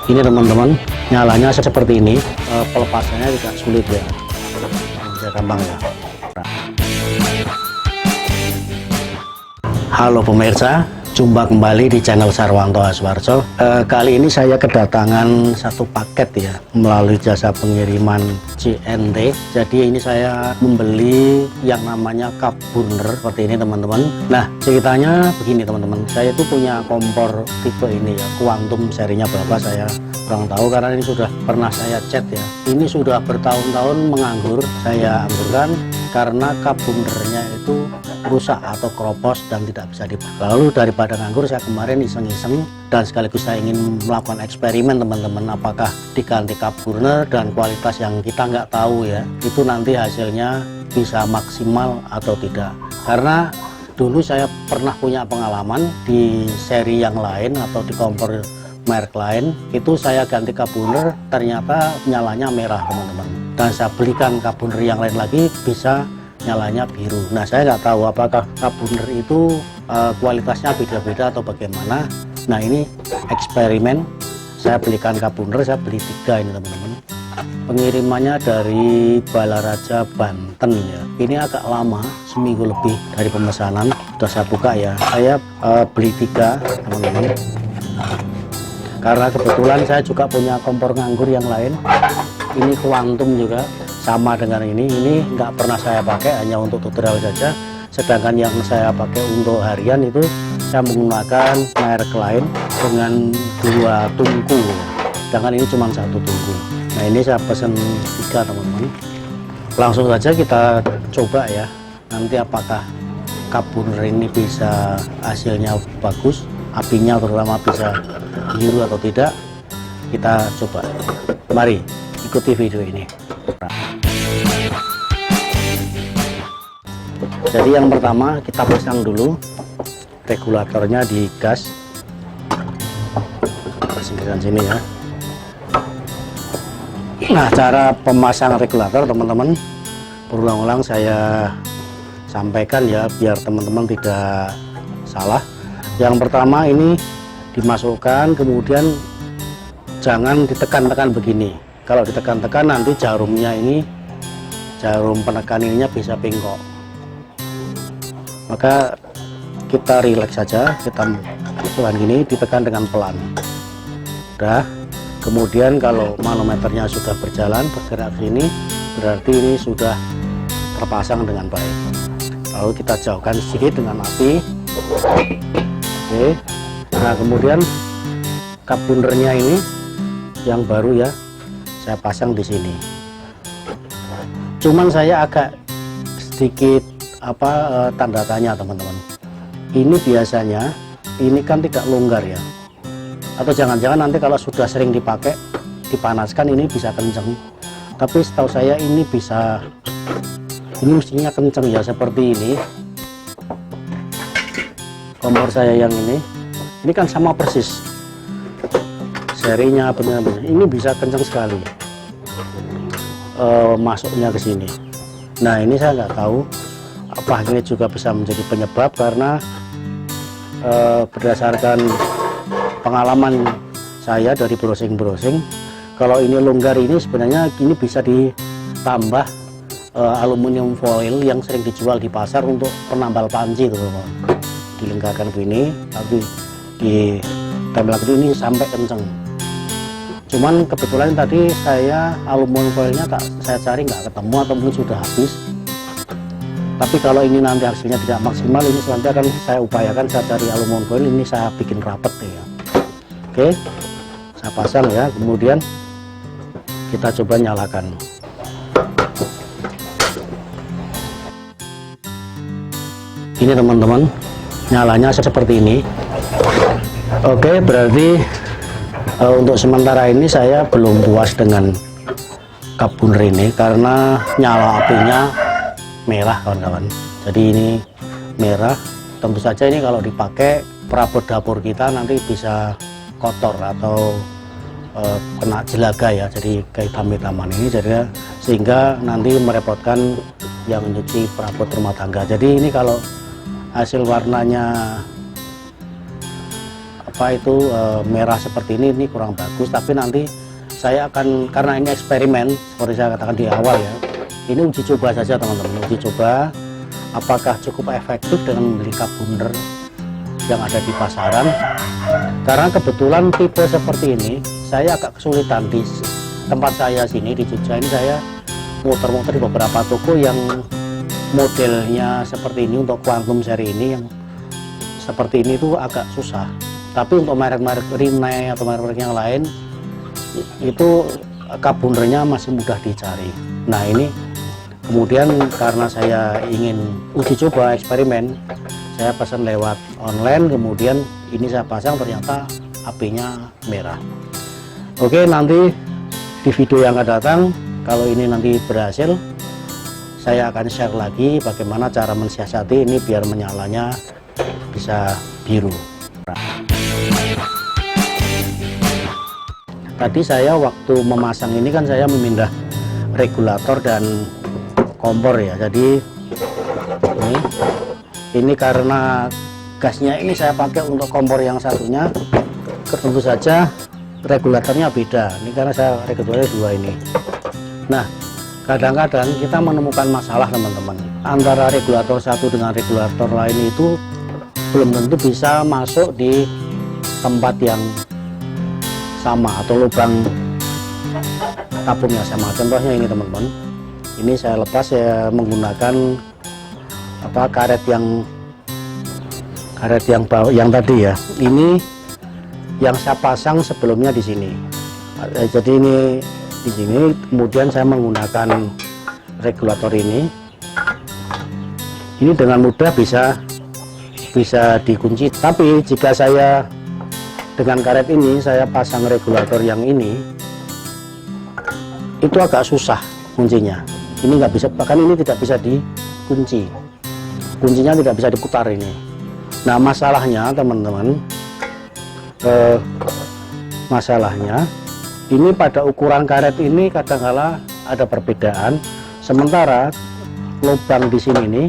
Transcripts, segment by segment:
Ini teman-teman, nyalanya seperti ini. Pelepasannya tidak sulit ya, bisa gampang ya. Halo pemirsa, jumpa kembali di channel Sarwanto Aswarso. Kali ini saya kedatangan satu paket ya melalui jasa pengiriman CNT. Jadi ini saya membeli yang namanya cup burner seperti ini teman-teman. Nah ceritanya begini teman-teman, saya itu punya kompor tipe ini ya, Quantum, serinya berapa saya kurang tahu karena ini sudah pernah saya chat ya. Ini sudah bertahun-tahun menganggur, saya anggurkan karena cup burnernya itu rusak atau keropos dan tidak bisa dipakai. Lalu daripada nganggur, saya kemarin iseng-iseng dan sekaligus saya ingin melakukan eksperimen teman-teman, apakah diganti cup burner dan kualitas yang kita nggak tahu ya, itu nanti hasilnya bisa maksimal atau tidak. Karena dulu saya pernah punya pengalaman di seri yang lain atau di kompor merek lain, itu saya ganti cup burner ternyata nyalanya merah teman-teman, dan saya belikan cup burner yang lain lagi bisa nyalanya biru. Nah saya nggak tahu apakah cup burner itu kualitasnya beda-beda atau bagaimana. Nah ini eksperimen, saya belikan cup burner, saya beli 3 ini teman-teman. Pengirimannya dari Balaraja, Banten ya. Ini agak lama, seminggu lebih dari pemesanan. Sudah saya buka ya, saya beli 3 teman-teman. Karena kebetulan saya juga punya kompor nganggur yang lain, ini Quantum juga sama dengan ini nggak pernah saya pakai, hanya untuk tutorial saja. Sedangkan yang saya pakai untuk harian itu saya menggunakan merek lain dengan 2 tungku, sedangkan ini cuma 1 tungku. Nah ini saya pesan 3 teman-teman. Langsung saja kita coba ya, nanti apakah cup burner ini bisa hasilnya bagus, apinya terutama bisa biru atau tidak. Kita coba, mari ikuti video ini. Jadi yang pertama kita pasang dulu regulatornya di gas, singkirkan sini ya. Nah cara pemasang regulator teman-teman, berulang-ulang saya sampaikan ya biar teman-teman tidak salah. Yang pertama ini dimasukkan, kemudian jangan ditekan-tekan begini. Kalau ditekan-tekan nanti jarumnya ini, jarum penekan ininya bisa bengkok. Maka kita rileks saja, kita masukkan gini, ditekan dengan pelan. Udah. Kemudian kalau manometernya sudah berjalan bergerak sini, berarti ini sudah terpasang dengan baik. Lalu kita jauhkan sedikit dengan api. Oke. Nah kemudian cup burnernya ini yang baru ya, saya pasang di sini. Cuman saya agak sedikit tanda tanya teman-teman. Ini biasanya ini kan tidak longgar ya, atau jangan-jangan nanti kalau sudah sering dipakai dipanaskan ini bisa kenceng. Tapi setahu saya ini bisa, ini mestinya kenceng ya, seperti ini kompor saya yang ini kan sama persis serinya, benar-benar ini bisa kenceng sekali masuknya ke sini. Nah ini saya nggak tahu apa ini juga bisa menjadi penyebab, karena berdasarkan pengalaman saya dari browsing, kalau ini longgar ini sebenarnya ini bisa ditambah aluminium foil yang sering dijual di pasar untuk penambal panci teman-teman. Dilengkakan begini, tapi ditempel ini sampai kenceng. Cuman kebetulan tadi saya aluminium foilnya saya cari nggak ketemu atau mungkin sudah habis. Tapi kalau ini nanti hasilnya tidak maksimal, ini nanti akan saya upayakan, saya cari aluminium foil, ini saya bikin rapet ya. Oke, saya pasang ya, kemudian kita coba nyalakan. Ini teman-teman, nyalanya seperti ini. Oke, berarti untuk sementara ini saya belum puas dengan cup burner ini karena nyala apinya merah kawan-kawan. Jadi ini merah, tentu saja ini kalau dipakai perabot dapur kita nanti bisa kotor atau kena jelaga ya, jadi kehitam-hitaman ini, jadi sehingga nanti merepotkan yang nyuci perabot rumah tangga. Jadi ini kalau hasil warnanya apa itu merah seperti ini kurang bagus. Tapi nanti saya akan, karena ini eksperimen seperti saya katakan di awal ya, ini uji coba saja teman-teman, uji coba apakah cukup efektif dengan membeli carbunder yang ada di pasaran. Karena kebetulan tipe seperti ini saya agak kesulitan di tempat saya sini di Jogja ini. Saya muter-muter di beberapa toko yang modelnya seperti ini untuk Quantum seri ini yang seperti ini itu agak susah. Tapi untuk merek-merek Rinnai atau merek-merek yang lain itu carbundernya masih mudah dicari. Nah ini kemudian karena saya ingin uji coba eksperimen, saya pesan lewat online, kemudian ini saya pasang, ternyata apinya merah. Oke, nanti di video yang akan datang kalau ini nanti berhasil, saya akan share lagi bagaimana cara mensiasati ini biar menyalanya bisa biru. Tadi saya waktu memasang ini kan saya memindah regulator dan kompor ya. Jadi ini karena gasnya ini saya pakai untuk kompor yang satunya, tentu saja regulatornya beda. Ini karena saya regulatornya dua ini. Nah, kadang-kadang kita menemukan masalah teman-teman, antara regulator satu dengan regulator lain itu belum tentu bisa masuk di tempat yang sama atau lubang tabung yang sama. Contohnya ini teman-teman, ini saya lepas, saya menggunakan karet yang tadi ya. Ini yang saya pasang sebelumnya di sini. Jadi ini di sini, kemudian saya menggunakan regulator ini dengan mudah bisa dikunci. Tapi jika saya dengan karet ini saya pasang regulator yang ini, itu agak susah kuncinya. Ini nggak bisa, bahkan ini tidak bisa dikunci, kuncinya tidak bisa diputar ini. Nah masalahnya teman-teman, masalahnya ini pada ukuran karet ini kadang-kala ada perbedaan. Sementara lubang di sini nih,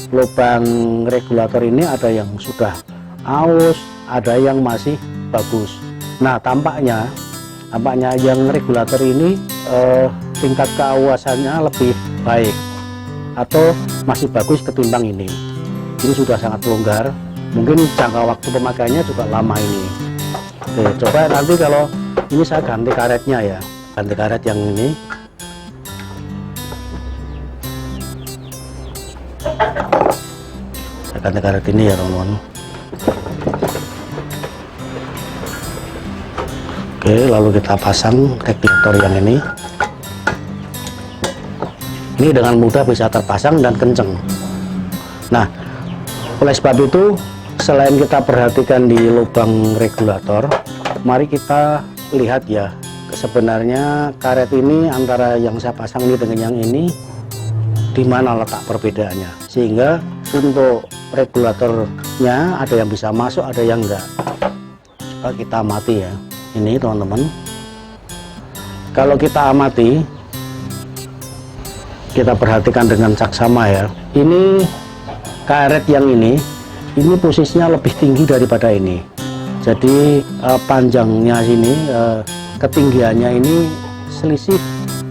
lubang regulator ini ada yang sudah aus, ada yang masih bagus. Nah tampaknya yang regulator ini tingkat keawasannya lebih baik atau masih bagus ketimbang ini. Ini sudah sangat longgar, mungkin jangka waktu pemakaiannya juga lama ini. Oke, coba nanti kalau ini saya ganti karetnya ya, ganti karet yang ini. Saya ganti karet ini ya teman-teman. Oke, lalu kita pasang regulator yang ini. Ini dengan mudah bisa terpasang dan kenceng. Nah, oleh sebab itu, selain kita perhatikan di lubang regulator, mari kita lihat ya, sebenarnya karet ini antara yang saya pasang ini dengan yang ini, di mana letak perbedaannya. Sehingga untuk regulatornya ada yang bisa masuk, ada yang enggak. Coba kita amati ya. Ini teman-teman, kalau kita amati, kita perhatikan dengan saksama ya, ini karet yang ini posisinya lebih tinggi daripada ini. Jadi panjangnya sini, ketinggiannya ini selisih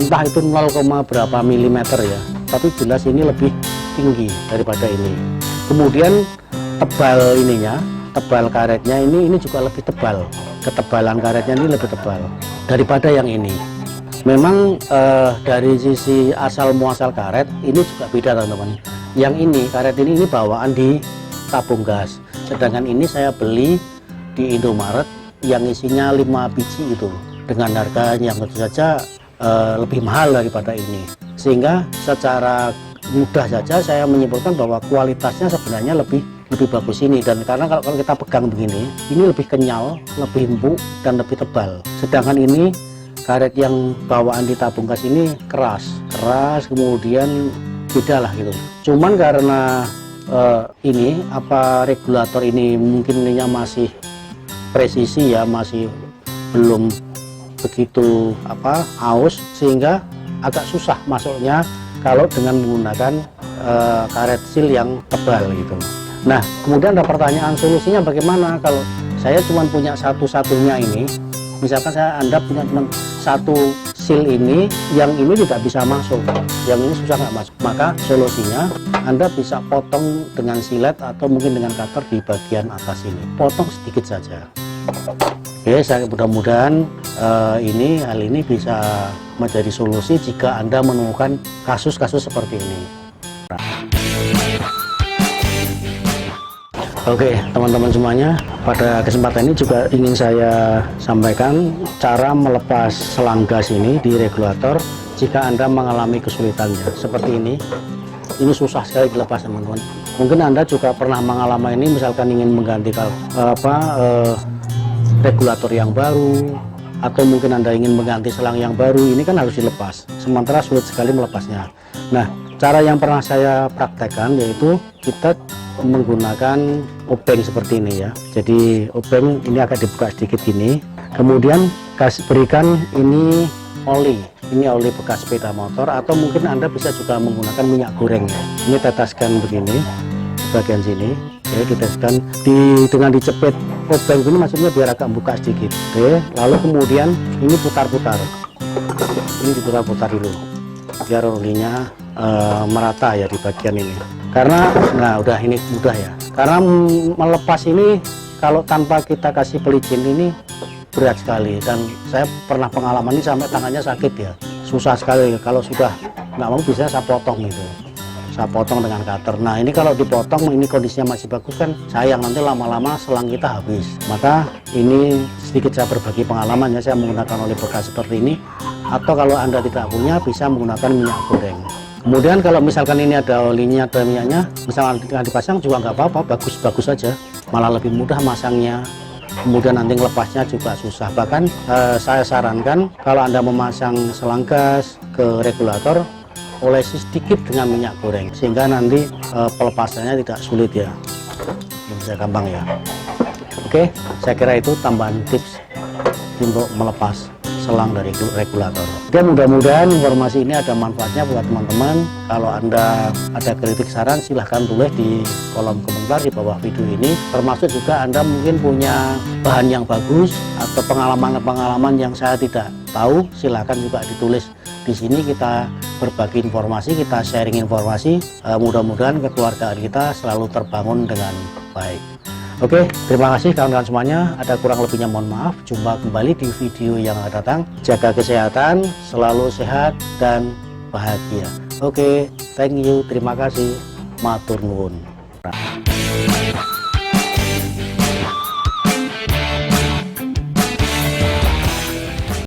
entah itu 0, berapa milimeter ya, tapi jelas ini lebih tinggi daripada ini. Kemudian tebal ininya, tebal karetnya ini juga lebih tebal. Ketebalan karetnya ini lebih tebal daripada yang ini. Memang dari sisi asal muasal karet ini juga beda teman-teman. Yang ini karet ini bawaan di tabung gas, sedangkan ini saya beli di Indomaret yang isinya 5 biji itu dengan harga yang tentu saja lebih mahal daripada ini. Sehingga secara mudah saja saya menyimpulkan bahwa kualitasnya sebenarnya lebih bagus ini. Dan karena kalau kita pegang begini, ini lebih kenyal, lebih empuk dan lebih tebal. Sedangkan ini karet yang bawaan di tabung gas ini keras, kemudian beda lah gitu. Cuman karena ini regulator ini mungkin ininya masih presisi ya, masih belum begitu aus, sehingga agak susah masuknya kalau dengan menggunakan karet seal yang tebal gitu. Nah kemudian ada pertanyaan, solusinya bagaimana kalau saya cuma punya satu-satunya ini, misalkan Anda punya cuma satu seal ini, yang ini tidak bisa masuk, yang ini susah nggak masuk, maka solusinya Anda bisa potong dengan silet atau mungkin dengan cutter di bagian atas ini, potong sedikit saja. Oke, saya mudah-mudahan hal ini bisa menjadi solusi jika Anda menemukan kasus-kasus seperti ini. Oke, teman-teman semuanya, pada kesempatan ini juga ingin saya sampaikan cara melepas selang gas ini di regulator jika Anda mengalami kesulitannya seperti ini. Ini susah sekali dilepas, teman-teman. Mungkin Anda juga pernah mengalami ini, misalkan ingin mengganti regulator yang baru, atau mungkin Anda ingin mengganti selang yang baru, ini kan harus dilepas, sementara sulit sekali melepasnya. Nah, cara yang pernah saya praktekkan yaitu kita menggunakan obeng seperti ini ya. Jadi obeng ini akan dibuka sedikit gini, kemudian berikan ini oli bekas sepeda motor, atau mungkin Anda bisa juga menggunakan minyak goreng ya. Ini teteskan begini bagian sini. Oke, diteteskan dengan dicepit obeng ini, maksudnya biar agak buka sedikit. Oke, lalu kemudian ini putar-putar, ini diputar-putar dulu biar olinya merata ya di bagian ini. Karena nah udah ini mudah ya, karena melepas ini kalau tanpa kita kasih pelicin ini berat sekali, dan saya pernah pengalaman ini sampai tangannya sakit ya, susah sekali. Kalau sudah nggak mau bisa saya potong gitu, saya potong dengan cutter. Nah ini kalau dipotong ini kondisinya masih bagus kan sayang, nanti lama-lama selang kita habis. Maka ini sedikit saya berbagi pengalaman ya, saya menggunakan oli bekas seperti ini, atau kalau Anda tidak punya bisa menggunakan minyak goreng. Kemudian kalau misalkan ini ada olinya, ada minyaknya, misalnya dipasang juga nggak apa-apa, bagus-bagus saja, malah lebih mudah masangnya. Kemudian nanti lepasnya juga susah. Bahkan saya sarankan kalau Anda memasang selang gas ke regulator, olesi sedikit dengan minyak goreng sehingga nanti pelepasannya tidak sulit ya, bisa gampang ya. Oke, saya kira itu tambahan tips untuk melepas selang dari regulator. Oke, mudah-mudahan informasi ini ada manfaatnya buat teman-teman. Kalau Anda ada kritik saran silahkan tulis di kolom komentar di bawah video ini, termasuk juga Anda mungkin punya bahan yang bagus atau pengalaman-pengalaman yang saya tidak tahu, silahkan juga ditulis di sini. Kita berbagi informasi, kita sharing informasi, mudah-mudahan kekeluargaan kita selalu terbangun dengan baik. Oke, terima kasih kawan-kawan semuanya. Ada kurang lebihnya mohon maaf. Jumpa kembali di video yang akan datang. Jaga kesehatan, selalu sehat dan bahagia. Oke, thank you, terima kasih. Matur nuwun.